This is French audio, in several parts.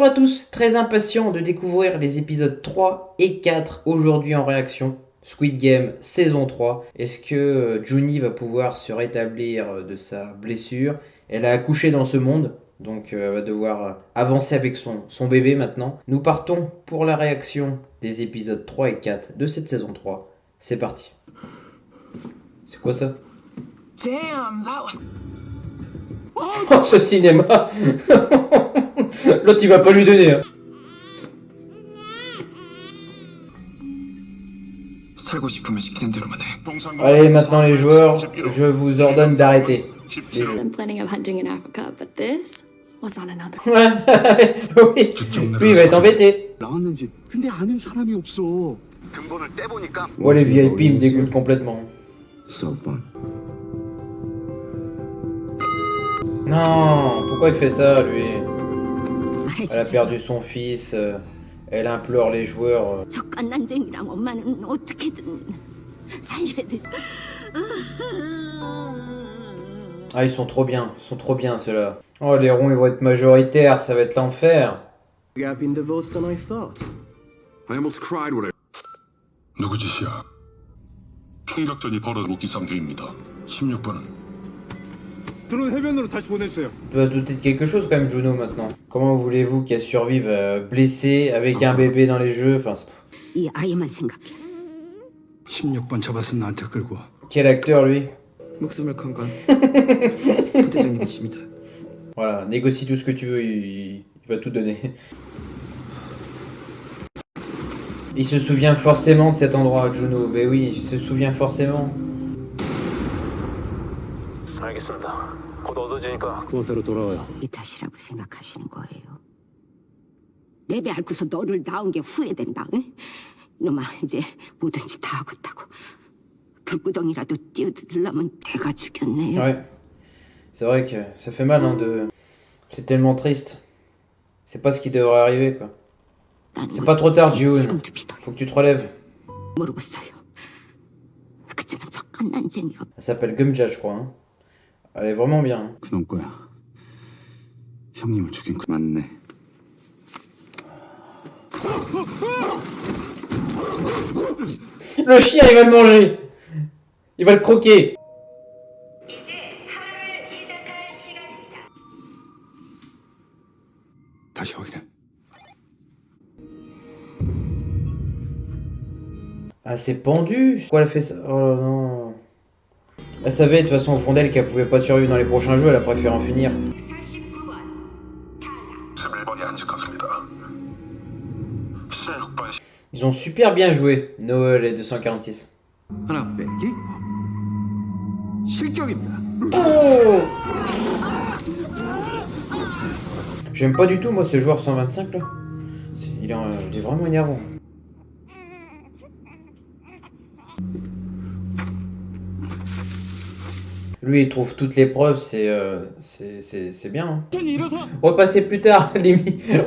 Bonjour à tous, très impatient de découvrir les épisodes 3 et 4 aujourd'hui en réaction. Squid Game saison 3. Est-ce que Juni va pouvoir se rétablir de sa blessure? Elle a accouché dans ce monde, donc elle va devoir avancer avec son bébé maintenant. Nous partons pour la réaction des épisodes 3 et 4 de cette saison 3. C'est parti. C'est quoi ça? Damn, that was... Oh, ce cinéma. L'autre, il va pas lui donner. Hein. Allez, maintenant les joueurs, je vous ordonne d'arrêter. Les jeux. I'm planning on hunting in Africa, but this was on another. Oui, lui il va être embêté. 나왔는지 근데 아는 사람이 없어. 근본을 떼보니까 Moi les VIP me dégoûtent complètement. So fun. Non, pourquoi il fait ça lui? Elle a perdu son fils, elle implore les joueurs. 적간난쟁이랑 엄마는 어떻게든 살려야 돼. Ah, ils sont trop bien ceux-là. Oh, les ronds ils vont être majoritaires, ça va être l'enfer. gap in the votes than I thought. I almost cried when I... 누구 짓이야? 총격전이 벌어지기 상태입니다. 16번은 드론 해변으로 다시 보내주세요. Tu dois douter de quelque chose quand même, Juno, maintenant. Comment voulez-vous qu'elle survive blessée avec un bébé dans les jeux? Enfin, 이 아이만 생각해. 16번 잡았으면 나한테 끌고 와. quel acteur lui? 목숨을 건건 부대장님이십니다. Voilà, négocie tout ce que tu veux, il va tout donner. Il se souvient forcément de cet endroit, Juno. Ben oui, il se souvient forcément. 알겠습니다. 곧 얻어지니까 그대로 돌아와요. 이 탓이라고 생각하시는 거예요. 내배 앓고서 너를 낳은 게 후회된다. 응? 놈아 이제 뭐든지 다 하겠다고. 불구덩이라도 뛰어들려면 내가 죽였네. Ouais, c'est vrai que ça fait mal, hein, de... C'est tellement triste. C'est pas ce qui devrait arriver, quoi. C'est pas trop tard, June. 지금도 믿어요. Faut que tu te relèves. 모르겠어요. 그치만 적간난쟁이가 Elle s'appelle Gumja, je crois. Hein. Elle est vraiment bien. Hein. 그놈 거야. 형님을 죽인 그 맞네. Le chien, il va le manger. Il va le croquer. 다시 확인해. Ah, c'est pendu. Pourquoi elle a fait ça? Oh non. Elle savait de toute façon au fond d'elle qu'elle pouvait pas survivre dans les prochains jeux, elle a préféré en finir. 11번이 안 지켰습니다. 16번 Ils ont super bien joué, Noël et 246. 하나 빼기. 실격입니다. Oh! J'aime pas du tout moi ce joueur 125 là. Il est vraiment énervant. Lui il trouve toutes les preuves, c'est bien. Hein. Repasser plus tard,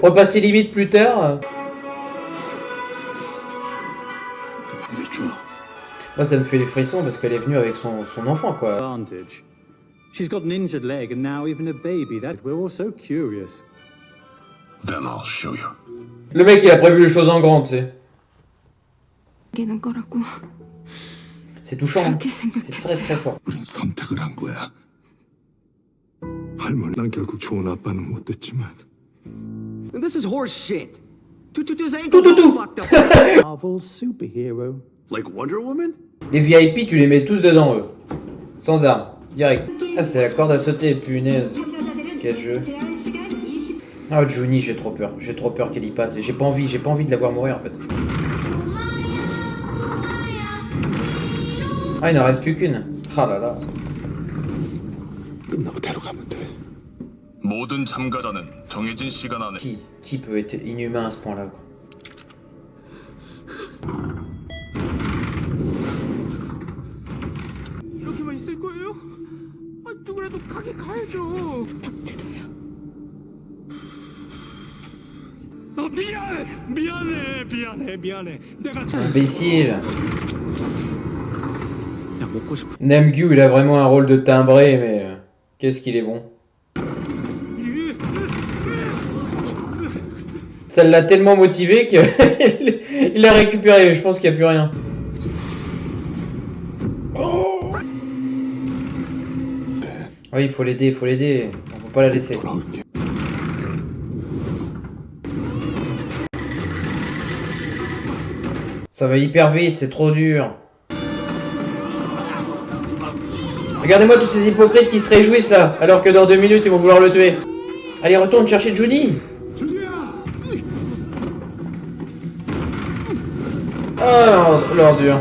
repasser limite plus tard. 이리 줘. Moi ça me fait les frissons parce qu'elle est venue avec son enfant quoi. Advantage. She's got an injured leg and now even a baby. That we're all so curious. Then I'll show you. Le mec il a prévu les choses en grand, tu sais. 깨는 거라고 C'est touchant. Hein. 그렇게 C'est très 생각했어요. très fort. 우린 선택을 한 거야. 할머니, 난 결국 좋은 아빠는 못 됐지만. This is horse shit. Tututu's Tout, tout, ankles tout. all fucked up. Marvel superhero. Like Wonder Woman? Les VIP tu les mets tous dedans eux. Sans armes, direct. Ah c'est la corde à sauter, punaise. Quel jeu. Ah Juni j'ai trop peur qu'elle y passe. J'ai pas envie de la voir mourir en fait. Ah il n'en reste plus qu'une. Ah là là. 끝나고 데려가면 돼. 모든 참가자는 정해진 시간 안에 Qui peut être inhumain à ce point là quoi. 이렇게만 있을 거예요? 아, 누구라도 가게 가야죠. 부탁드려요. 미안해. 내가 Imbécile. 야, 먹고 싶어. Namgyu il a vraiment un rôle de timbré mais qu'est-ce qu'il est bon. Ça l'a tellement motivé que il l'a récupéré. Je pense qu'il n'y a plus rien. Oh oui, il faut l'aider, il faut l'aider. On peut pas la laisser. 돌아올게. Ça va hyper vite, c'est trop dur. Regardez-moi tous ces hypocrites qui se réjouissent là, alors que dans 2 minutes ils vont vouloir le tuer. Allez, retourne chercher Johnny. Ah, l'ordure.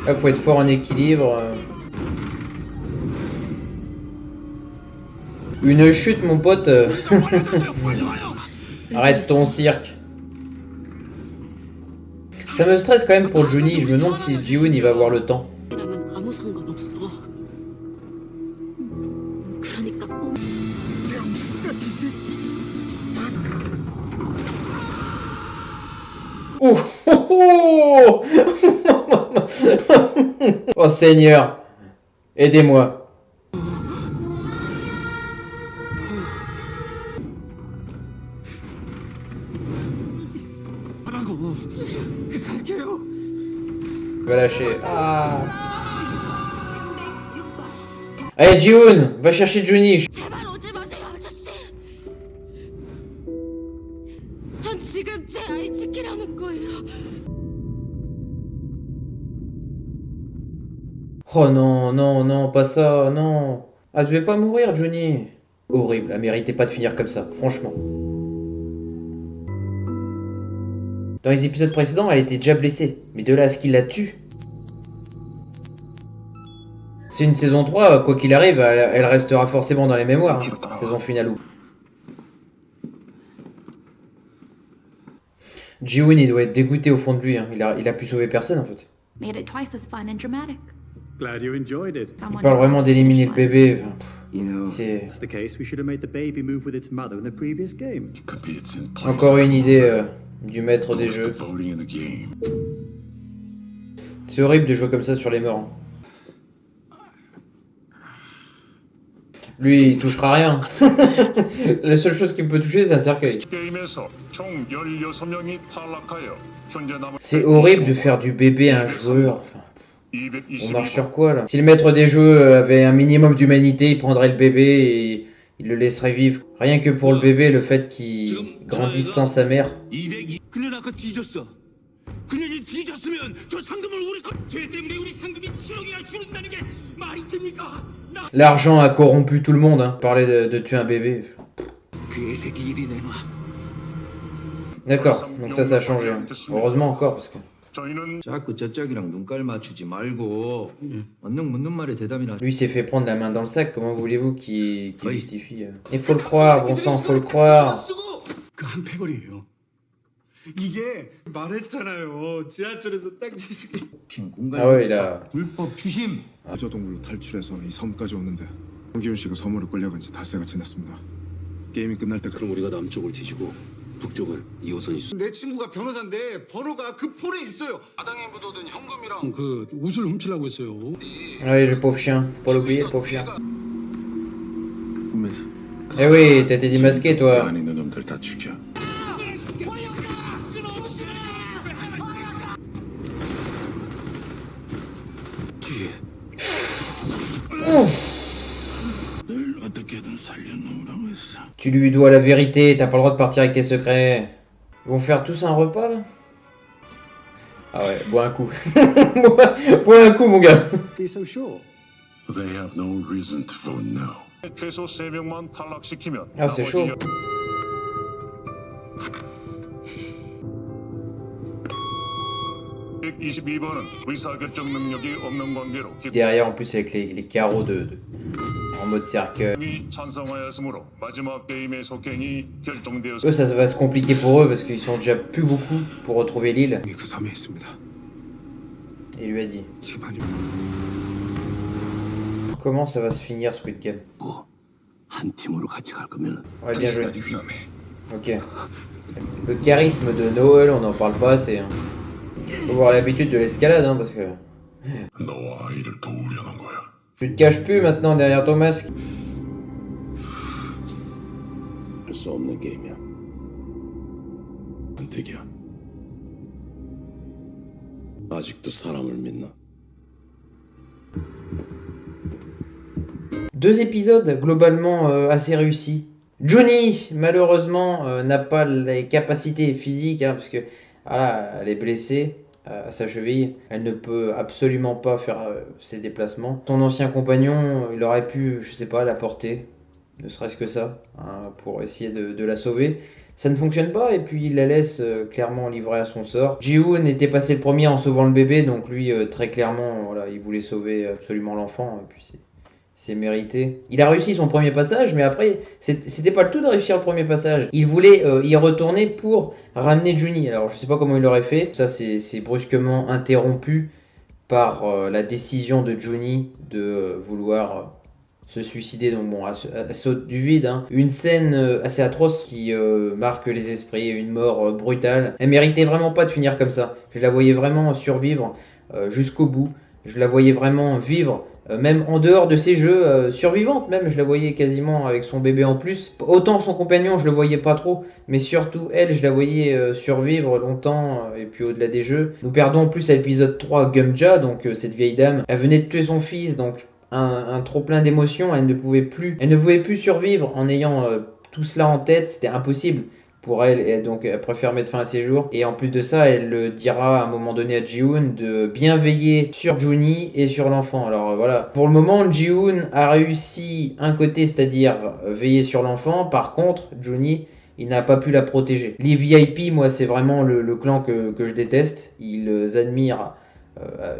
Là, faut être fort en équilibre. Une chute, mon pote. Arrête ton cirque. Ça me stresse quand même pour Johnny. Je me demande si Ji-Hoon il va avoir le temps. 나는 아무 상관없어. 그러니까 꿈. Oh, oh, oh oh Seigneur, aidez-moi. 하라고. 갈게요. Va lâcher. Ah. Allez, Ji-Hoon, va chercher Johnny. 제발 오지 마세요, 아저씨. 전 지금 제 아이 지키려는 거예요. Oh non, non, non, pas ça, non. Ah, tu devais pas mourir, Johnny. Horrible, elle méritait pas de finir comme ça, franchement. Dans les épisodes précédents, elle était déjà blessée. Mais de là à ce qu'il la tue. C'est une saison 3, quoi qu'il arrive, elle restera forcément dans les mémoires. Hein, saison finale ou. Ji-Hoon, il doit être dégoûté au fond de lui. Hein. Il a pu sauver personne en fait. Made it twice as fun and dramatic. Glad you enjoyed it. Il parle vraiment d'éliminer le bébé. Enfin, You know, c'est That's the case. We should have made the baby move with its mother in the previous game. Could be it's in place. encore une idée du maître des Who's the jeux. voting in the game. C'est horrible de jouer comme ça sur les murs. Hein. Lui, il touchera rien. La seule chose qu'il peut toucher, c'est un cercueil. 게임에서 총 16명이 탈락하여 현재 남은 C'est horrible de faire du bébé un joueur. Enfin, on marche 222. sur quoi là? Si le maître des jeux avait un minimum d'humanité, il prendrait le bébé et il le laisserait vivre. Rien que pour le bébé, le fait qu'il grandisse sans sa mère. 202. 그년 아까 뒤졌어. 그년이 뒤졌으면 저 상금을 우리 죄 때문에 우리 상금이 7억이나 줄은다는 게 말이 됩니까? 나 L'argent a corrompu tout le monde. Hein. Parler de tuer un bébé. 그 애새끼 이리 내놔. D'accord, donc ça a changé. Hein. Heureusement encore parce que. 저희는 자꾸 저짝이랑 눈깔 맞추지 말고 언능 묻는 말에 대답이나. Lui s'est fait prendre la main dans le sac. Comment voulez-vous qu'il justifie Il faut le croire, bon sang, faut le croire. 그한 패거리예요. 이게 말했잖아요. 지하철에서 딱 지시고. 핑 공간. Ah ouais, il a. 불법 추심. 저 동굴로 탈출해서 이 섬까지 오는데 홍기훈 씨가 섬으로 끌려간 지 닷새가 지났습니다. 게임이 끝날 때 그럼 우리가 남쪽을 뒤지고 북쪽은 2호선이 내 친구가 변호사인데 번호가 그 폴에 있어요. 바닥에 묻어둔 현금이랑 그 옷을 훔치려고 했어요. Ah oui, le pauvre chien. Faut pas l'oublier, le pauvre chien. 꿈에서 Eh oui, t'as été démasqué toi. 안 있는 놈들 다 죽여. 늘 어떻게든 살려놓으라고 했어. Tu lui dois la vérité, t'as pas le droit de partir avec tes secrets. Ils vont faire tous un repas là? Ah ouais, bois un coup. bois un coup mon gars. Be so sure. They have no reason to vote no. 최소 3명만 탈락시키면 Ah c'est chaud. (122번은) 의사결정 능력이 없는 관계로 Derrière en plus avec les carreaux en mode cercueil. 기능이 찬성하였으므로 마지막 게임의 속행이 결정되었습니다. Eux ça va se compliquer pour eux parce qu'ils sont déjà plus beaucoup pour retrouver l'île. 그 섬에 있습니다. Il lui a dit. 집안이 Comment ça va se finir Squid Game? 한 팀으로 같이 갈 거면 Ouais bien joué. 위험해. Ok. Le charisme de Noël on n'en parle pas assez. Hein. Faut avoir l'habitude de l'escalade hein, parce que... 너와 아이를 도우려는 거야. Tu te caches plus maintenant derrière ton masque. 수 없는 게임이야. 선택이야. 아직도 사람을 믿나? Deux épisodes globalement assez réussis. Johnny, malheureusement, n'a pas les capacités physiques, parce que voilà, elle est blessée à sa cheville. Elle ne peut absolument pas faire ses déplacements. Son ancien compagnon, il aurait pu, je sais pas, la porter, ne serait-ce que ça, pour essayer de la sauver. Ça ne fonctionne pas et puis il la laisse clairement livrée à son sort. Ji-hoon était passé le premier en sauvant le bébé, donc lui très clairement voilà, il voulait sauver absolument l'enfant et puis c'est mérité. Il a réussi son premier passage, mais après c'était pas le tout de réussir le premier passage. Il voulait y retourner pour ramener Johnny. Alors je sais pas comment il l'aurait fait. Ça c'est brusquement interrompu par la décision de Johnny de vouloir se suicider, donc bon, elle saute du vide. Une scène assez atroce qui marque les esprits, une mort brutale. Elle méritait vraiment pas de finir comme ça. Je la voyais vraiment survivre jusqu'au bout. Je la voyais vraiment vivre, même en dehors de ses jeux, survivante même. Je la voyais quasiment avec son bébé en plus. Autant son compagnon, je le voyais pas trop, mais surtout elle, je la voyais survivre longtemps, et puis au-delà des jeux. Nous perdons en plus à l'épisode 3 Gumja, donc cette vieille dame. Elle venait de tuer son fils, donc un trop plein d'émotions, elle ne pouvait plus survivre en ayant tout cela en tête, c'était impossible pour elle, et donc elle préfère mettre fin à ses jours. Et en plus de ça, elle dira à un moment donné à Ji-hoon de bien veiller sur Johnny et sur l'enfant. Alors voilà, pour le moment, Ji-hoon a réussi un côté, c'est-à-dire veiller sur l'enfant. Par contre, Johnny, il n'a pas pu la protéger. Les VIP, moi, c'est vraiment le clan que je déteste. Ils admirent,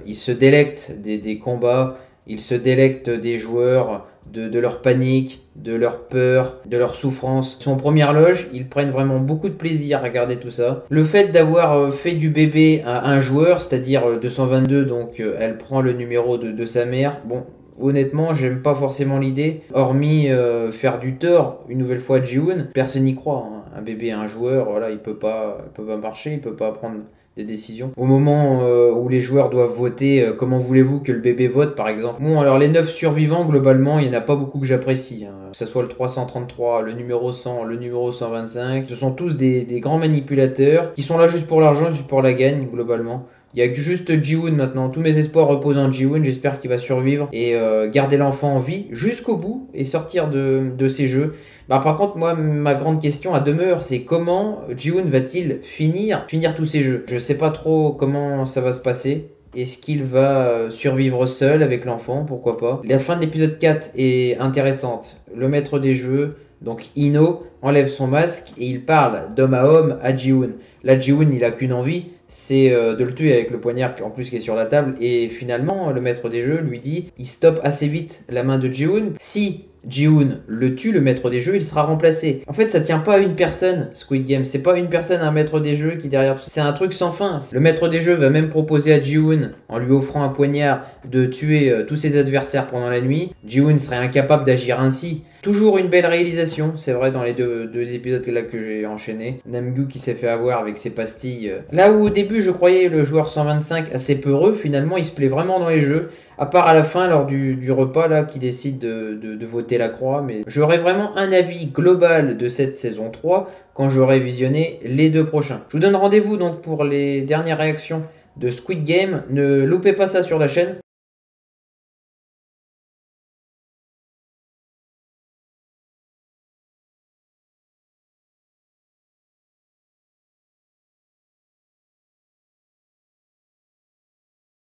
ils se délectent des combats. Ils se délectent des joueurs, de leur panique, de leur peur, de leur souffrance. Ils sont en première loge, ils prennent vraiment beaucoup de plaisir à regarder tout ça. Le fait d'avoir fait du bébé à un joueur, c'est-à-dire 222, donc elle prend le numéro de sa mère. Bon, honnêtement, j'aime pas forcément l'idée, hormis faire du tort une nouvelle fois à Ji-hoon. Personne n'y croit, un bébé à un joueur, voilà, il peut pas marcher, il peut pas prendre des décisions. Au moment où les joueurs doivent voter, comment voulez-vous que le bébé vote par exemple? Bon, alors les 9 survivants, globalement, il n'y en a pas beaucoup que j'apprécie. Que ce soit le 333, le numéro 100, le numéro 125, ce sont tous des grands manipulateurs qui sont là juste pour l'argent, juste pour la gagne, globalement. Il y a juste Ji-hoon maintenant. Tous mes espoirs reposent en Ji-hoon. J'espère qu'il va survivre et garder l'enfant en vie jusqu'au bout et sortir de ces jeux. Par contre, moi, ma grande question demeure, c'est comment Ji-hoon va-t-il finir tous ces jeux? Je sais pas trop comment ça va se passer. Est-ce qu'il va survivre seul avec l'enfant? Pourquoi pas. La fin de l'épisode 4 est intéressante. Le maître des jeux, donc Ino, enlève son masque et il parle d'homme à homme à Ji-hoon. Là, Ji-hoon, il a qu'une envie, c'est de le tuer avec le poignard en plus qui est sur la table. Et finalement, le maître des jeux lui dit, il stoppe assez vite la main de Ji-hoon. Si Ji-hoon le tue, le maître des jeux, il sera remplacé. En fait, ça tient pas à une personne, Squid Game. C'est pas une personne, un maître des jeux qui derrière tout ça. C'est un truc sans fin. Le maître des jeux va même proposer à Ji-hoon, en lui offrant un poignard, de tuer tous ses adversaires pendant la nuit. Ji-hoon serait incapable d'agir ainsi. Toujours une belle réalisation, c'est vrai, dans les deux épisodes là que j'ai enchaînés. Namgyu qui s'est fait avoir avec ses pastilles. Là où au début je croyais le joueur 125 assez peureux, finalement il se plaît vraiment dans les jeux. À part à la fin, lors du repas là, qui décide de voter la croix. Mais j'aurai vraiment un avis global de cette saison 3 quand j'aurai visionné les 2 prochains. Je vous donne rendez-vous donc pour les dernières réactions de Squid Game. Ne loupez pas ça sur la chaîne.